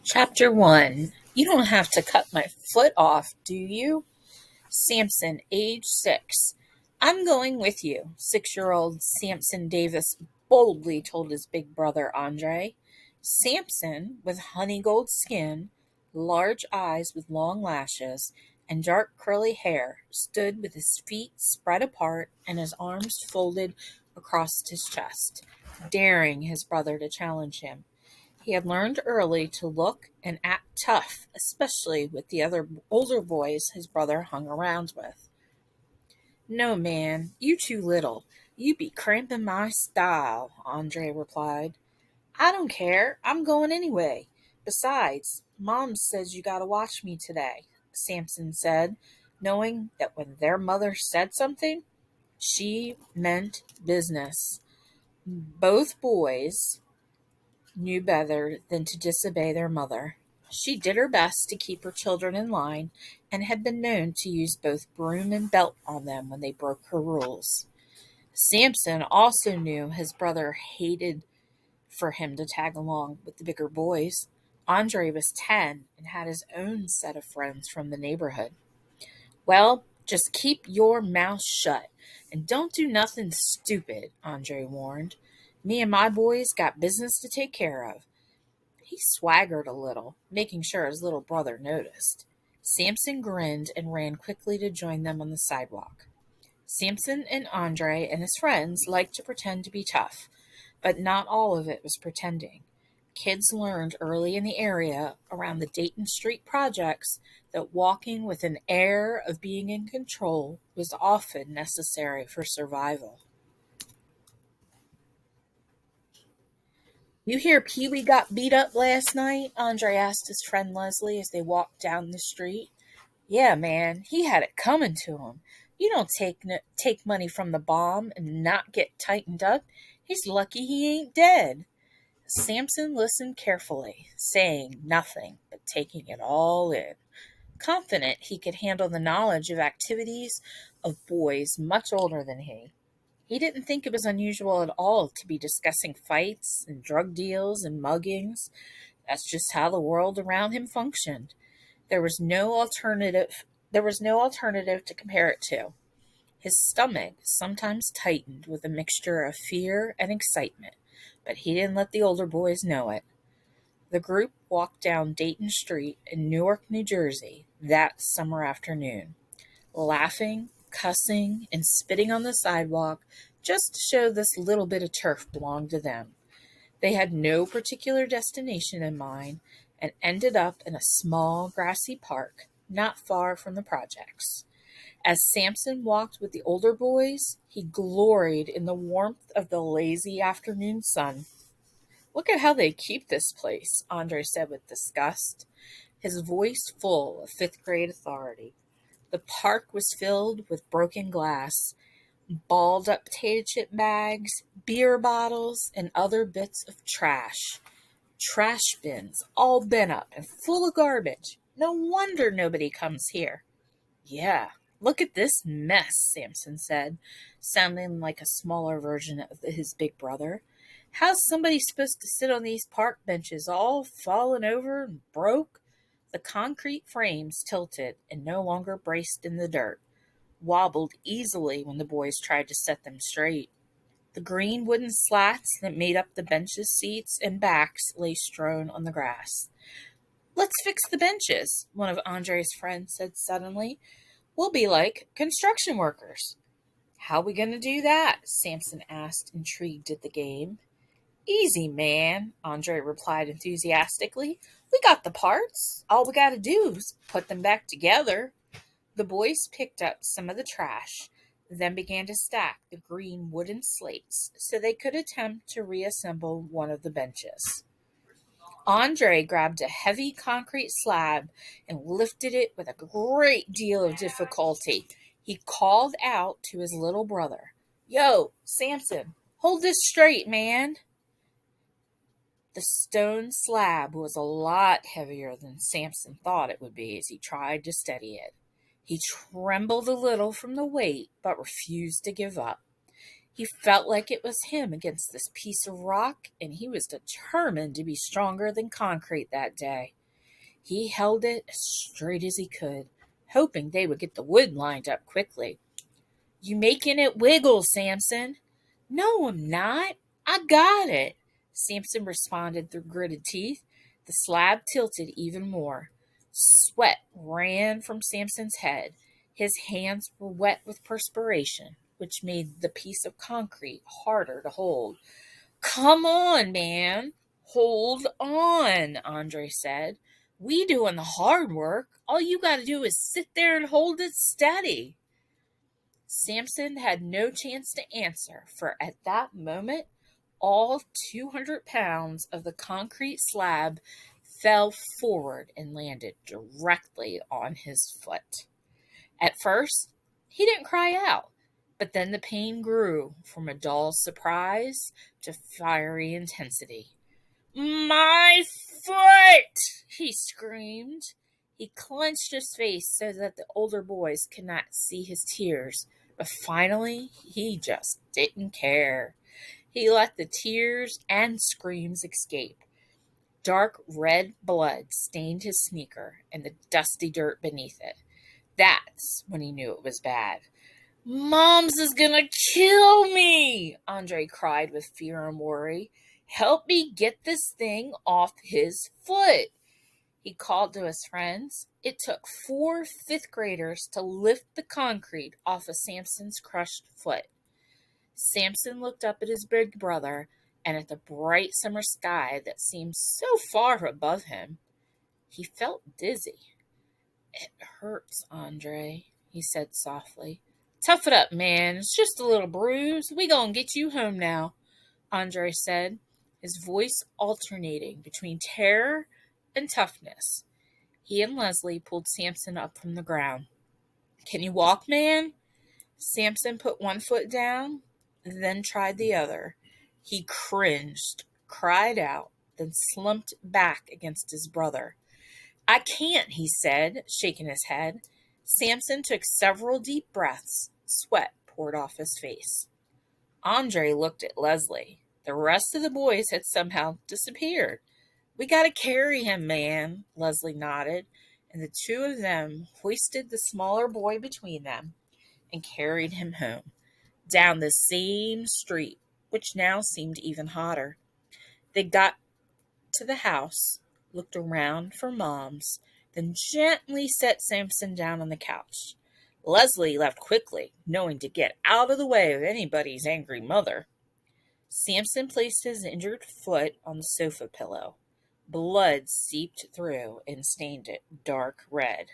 Chapter 1. You don't have to cut my foot off, do you? Samson, age 6. I'm going with you, 6-year-old Samson Davis boldly told his big brother Andre. Samson, with honey gold skin, large eyes with long lashes, and dark curly hair, stood with his feet spread apart and his arms folded across his chest, daring his brother to challenge him. He had learned early to look and act tough, especially with the other older boys his brother hung around with. No, man, you too little. You be cramping my style, Andre replied. I don't care. I'm going anyway. Besides, Mom says you gotta watch me today, Samson said, knowing that when their mother said something, she meant business. Both boys knew better than to disobey their mother. She did her best to keep her children in line and had been known to use both broom and belt on them when they broke her rules. Samson also knew his brother hated for him to tag along with the bigger boys. Andre was 10 and had his own set of friends from the neighborhood. Well, just keep your mouth shut and don't do nothing stupid, Andre warned. Me and my boys got business to take care of. He swaggered a little, making sure his little brother noticed. Samson grinned and ran quickly to join them on the sidewalk. Samson and Andre and his friends liked to pretend to be tough, but not all of it was pretending. Kids learned early in the area around the Dayton Street projects that walking with an air of being in control was often necessary for survival. You hear Pee Wee got beat up last night? Andre asked his friend Leslie as they walked down the street. Yeah, man, he had it coming to him. You don't take money from the bomb and not get tightened up. He's lucky he ain't dead. Samson listened carefully, saying nothing but taking it all in, confident he could handle the knowledge of activities of boys much older than he. He didn't think it was unusual at all to be discussing fights and drug deals and muggings. That's just how the world around him functioned. There was no alternative there was no alternative to compare it to. His stomach sometimes tightened with a mixture of fear and excitement, but he didn't let the older boys know it. The group walked down Dayton Street in Newark, New Jersey, that summer afternoon, laughing, cussing, and spitting on the sidewalk just to show this little bit of turf belonged to them. They had no particular destination in mind and ended up in a small grassy park not far from the projects. As Samson walked with the older boys, he gloried in the warmth of the lazy afternoon sun. Look at how they keep this place, Andre said with disgust, his voice full of fifth grade authority. The park was filled with broken glass, balled up potato chip bags, beer bottles, and other bits of trash. Trash bins, all bent up and full of garbage. No wonder nobody comes here. Yeah, look at this mess, Samson said, sounding like a smaller version of his big brother. How's somebody supposed to sit on these park benches all fallen over and broke? The concrete frames tilted and no longer braced in the dirt, wobbled easily when the boys tried to set them straight. The green wooden slats that made up the benches' seats and backs lay strewn on the grass. Let's fix the benches, one of Andre's friends said suddenly. We'll be like construction workers. How we going to do that? Samson asked, intrigued at the game. Easy, man, Andre replied enthusiastically. We got the parts. All we got to do is put them back together. The boys picked up some of the trash, then began to stack the green wooden slates so they could attempt to reassemble one of the benches. Andre grabbed a heavy concrete slab and lifted it with a great deal of difficulty. He called out to his little brother, Yo, Samson, hold this straight, man. The stone slab was a lot heavier than Samson thought it would be as he tried to steady it. He trembled a little from the weight, but refused to give up. He felt like it was him against this piece of rock, and he was determined to be stronger than concrete that day. He held it as straight as he could, hoping they would get the wood lined up quickly. You making it wiggle, Samson. No, I'm not. I got it, Samson responded through gritted teeth. The slab tilted even more. Sweat ran from Samson's head. His hands were wet with perspiration, which made the piece of concrete harder to hold. Come on, man. Hold on, Andre said. We doing the hard work. All you got to do is sit there and hold it steady. Samson had no chance to answer, for at that moment, all 200 pounds of the concrete slab fell forward and landed directly on his foot. At first, he didn't cry out, but then the pain grew from a dull surprise to fiery intensity. My foot! He screamed. He clenched his face so that the older boys could not see his tears, but finally he just didn't care. He let the tears and screams escape. Dark red blood stained his sneaker and the dusty dirt beneath it. That's when he knew it was bad. Mom's is gonna kill me, Andre cried with fear and worry. Help me get this thing off his foot. He called to his friends. It took 4 fifth graders to lift the concrete off of Samson's crushed foot. Samson looked up at his big brother and at the bright summer sky that seemed so far above him. He felt dizzy. It hurts, Andre, he said softly. Tough it up, man. It's just a little bruise. We gonna get you home now, Andre said, his voice alternating between terror and toughness. He and Leslie pulled Samson up from the ground. Can you walk, man? Samson put one foot down, then tried the other. He cringed, cried out, then slumped back against his brother. I can't, he said, shaking his head. Samson took several deep breaths. Sweat poured off his face. Andre looked at Leslie. The rest of the boys had somehow disappeared. We got to carry him, man, Leslie nodded, and the two of them hoisted the smaller boy between them and carried him home, down the same street, which now seemed even hotter. They got to the house, looked around for Moms, then gently set Samson down on the couch. Leslie left quickly, knowing to get out of the way of anybody's angry mother. Samson placed his injured foot on the sofa pillow. Blood seeped through and stained it dark red.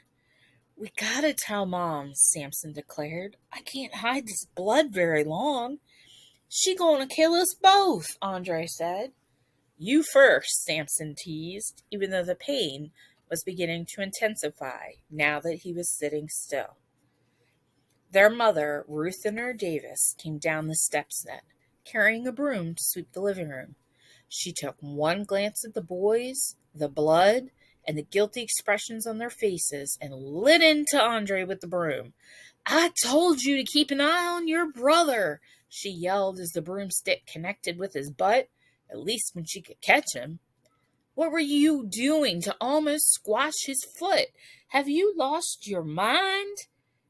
We gotta tell Mom, Samson declared. I can't hide this blood very long. She gonna kill us both, Andre said. You first, Samson teased, even though the pain was beginning to intensify now that he was sitting still. Their mother, Rutherford Davis, came down the steps then, carrying a broom to sweep the living room. She took one glance at the boys, the blood, and the guilty expressions on their faces, and lit into Andre with the broom. I told you to keep an eye on your brother, she yelled as the broomstick connected with his butt, at least when she could catch him. What were you doing to almost squash his foot? Have you lost your mind?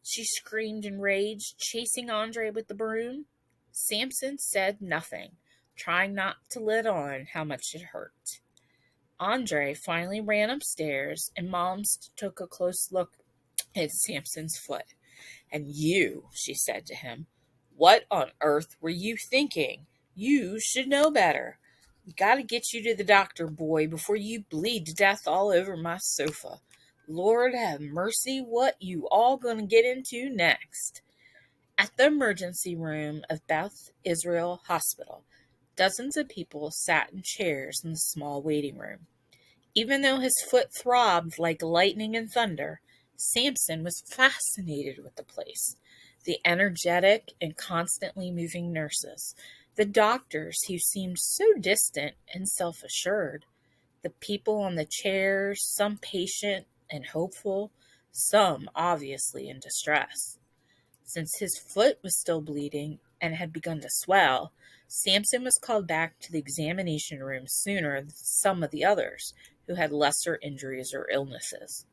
She screamed in rage, chasing Andre with the broom. Samson said nothing, trying not to let on how much it hurt. Andre finally ran upstairs, and Moms took a close look at Samson's foot. And you, she said to him, what on earth were you thinking? You should know better. We got to get you to the doctor, boy, before you bleed to death all over my sofa. Lord have mercy, what you all gonna get into next? At the emergency room of Beth Israel Hospital, dozens of people sat in chairs in the small waiting room. Even though his foot throbbed like lightning and thunder, Samson was fascinated with the place. The energetic and constantly moving nurses, the doctors who seemed so distant and self-assured, the people on the chairs, some patient and hopeful, some obviously in distress. Since his foot was still bleeding, and had begun to swell, Samson was called back to the examination room sooner than some of the others who had lesser injuries or illnesses.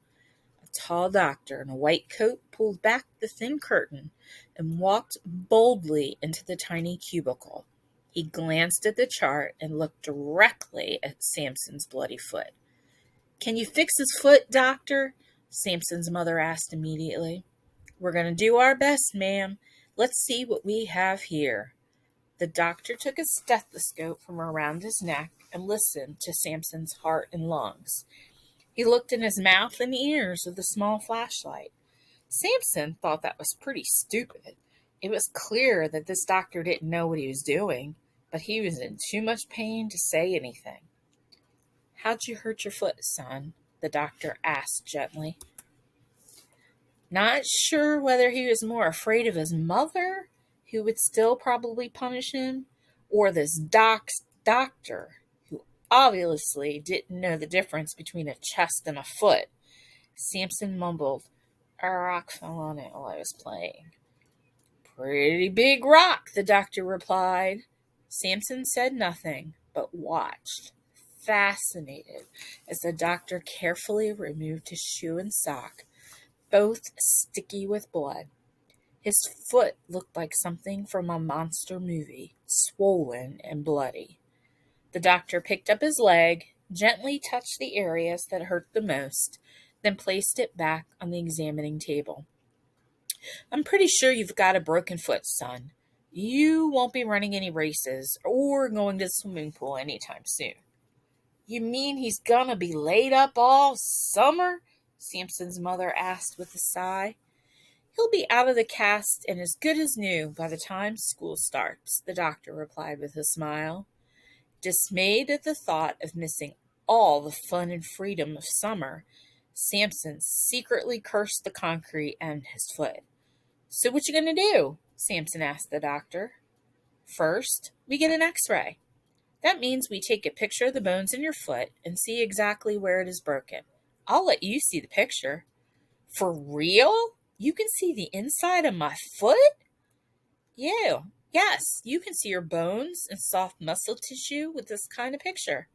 A tall doctor in a white coat pulled back the thin curtain and walked boldly into the tiny cubicle. He glanced at the chart and looked directly at Samson's bloody foot. "Can you fix his foot, doctor?" Samson's mother asked immediately. "We're going to do our best, ma'am. Let's see what we have here." The doctor took a stethoscope from around his neck and listened to Samson's heart and lungs. He looked in his mouth and ears with a small flashlight. Samson thought that was pretty stupid. It was clear that this doctor didn't know what he was doing, but he was in too much pain to say anything. "How'd you hurt your foot, son?" the doctor asked gently. Not sure whether he was more afraid of his mother, who would still probably punish him, or this doctor, who obviously didn't know the difference between a chest and a foot. Samson mumbled, "A rock fell on it while I was playing." "Pretty big rock," the doctor replied. Samson said nothing, but watched, fascinated, as the doctor carefully removed his shoe and sock, both sticky with blood. His foot looked like something from a monster movie, swollen and bloody. The doctor picked up his leg, gently touched the areas that hurt the most, then placed it back on the examining table. "I'm pretty sure you've got a broken foot, son. You won't be running any races or going to the swimming pool anytime soon." "You mean he's gonna be laid up all summer?" Samson's mother asked with a sigh. "He'll be out of the cast and as good as new by the time school starts," the doctor replied with a smile. Dismayed at the thought of missing all the fun and freedom of summer, Samson secretly cursed the concrete and his foot. "So what you gonna do?" Samson asked the doctor. "First, we get an x-ray. That means we take a picture of the bones in your foot and see exactly where it is broken. I'll let you see the picture." "For real? You can see the inside of my foot?" Yes, you can see your bones and soft muscle tissue with this kind of picture."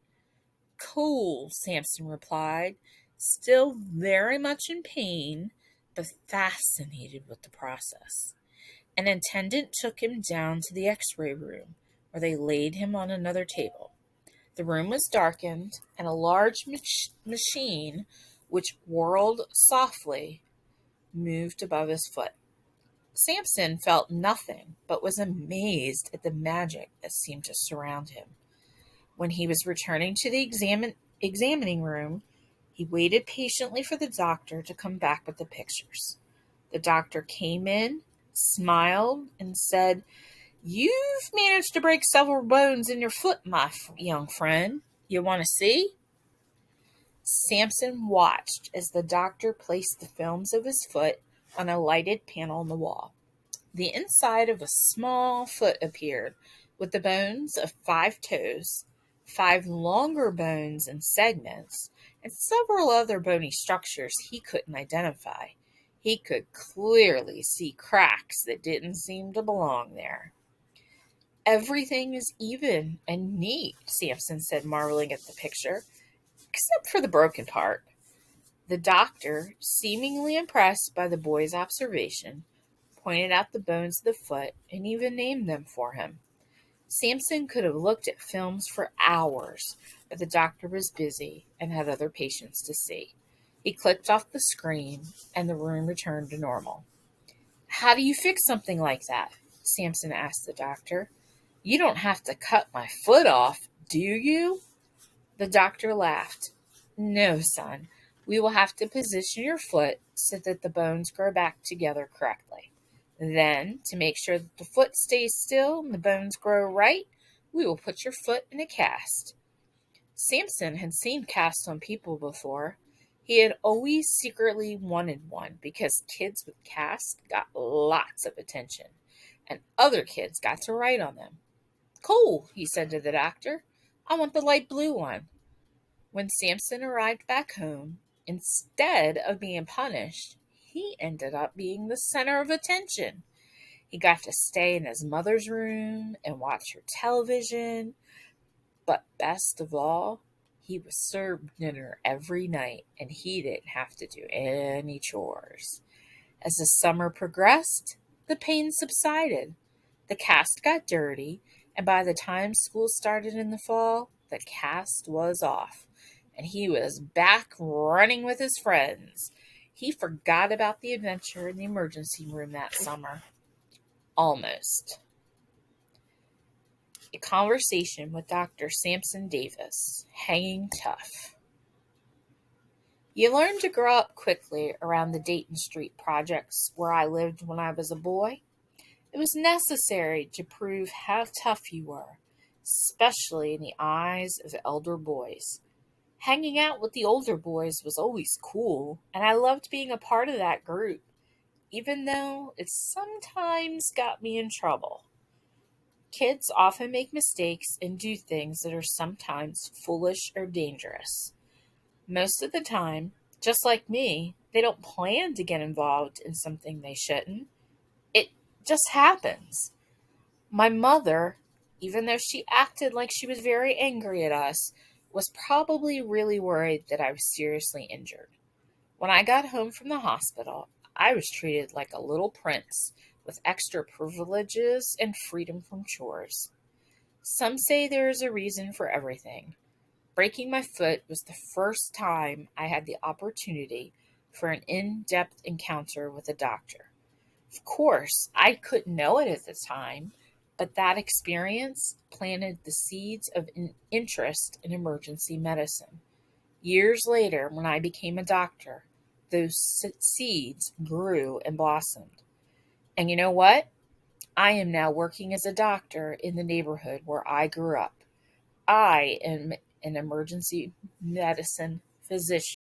"Cool," Samson replied, still very much in pain, but fascinated with the process. An attendant took him down to the x-ray room, where they laid him on another table. The room was darkened, and a large machine, which whirled softly, moved above his foot. Samson felt nothing, but was amazed at the magic that seemed to surround him. When he was returning to the examining room, he waited patiently for the doctor to come back with the pictures. The doctor came in, smiled, and said, "You've managed to break several bones in your foot, my young friend. You want to see?" Samson watched as the doctor placed the films of his foot on a lighted panel on the wall. The inside of a small foot appeared, with the bones of 5 toes, 5 longer bones and segments, and several other bony structures he couldn't identify. He could clearly see cracks that didn't seem to belong there. "Everything is even and neat," Samson said, marveling at the picture, "except for the broken part." The doctor, seemingly impressed by the boy's observation, pointed out the bones of the foot and even named them for him. Samson could have looked at films for hours, but the doctor was busy and had other patients to see. He clicked off the screen, and the room returned to normal. "How do you fix something like that?" Samson asked the doctor. "You don't have to cut my foot off, do you?" The doctor laughed. "No, son. We will have to position your foot so that the bones grow back together correctly. Then, to make sure that the foot stays still and the bones grow right, we will put your foot in a cast." Samson had seen casts on people before. He had always secretly wanted one because kids with casts got lots of attention, and other kids got to write on them. "Cool," he said to the doctor. "I want the light blue one." When Samson arrived back home, instead of being punished, he ended up being the center of attention. He got to stay in his mother's room and watch her television. But best of all, he was served dinner every night and he didn't have to do any chores. As the summer progressed, the pain subsided. The cast got dirty, and by the time school started in the fall, the cast was off, and he was back running with his friends. He forgot about the adventure in the emergency room that summer. Almost. A conversation with Dr. Sampson Davis, hanging tough. You learn to grow up quickly around the Dayton Street projects where I lived when I was a boy. It was necessary to prove how tough you were, especially in the eyes of elder boys. Hanging out with the older boys was always cool, and I loved being a part of that group, even though it sometimes got me in trouble. Kids often make mistakes and do things that are sometimes foolish or dangerous. Most of the time, just like me, they don't plan to get involved in something they shouldn't. It just happens. My mother, even though she acted like she was very angry at us, was probably really worried that I was seriously injured. When I got home from the hospital, I was treated like a little prince with extra privileges and freedom from chores. Some say there is a reason for everything. Breaking my foot was the first time I had the opportunity for an in depth encounter with a doctor. Of course, I couldn't know it at the time, but that experience planted the seeds of an interest in emergency medicine. Years later, when I became a doctor, those seeds grew and blossomed. And you know what? I am now working as a doctor in the neighborhood where I grew up. I am an emergency medicine physician.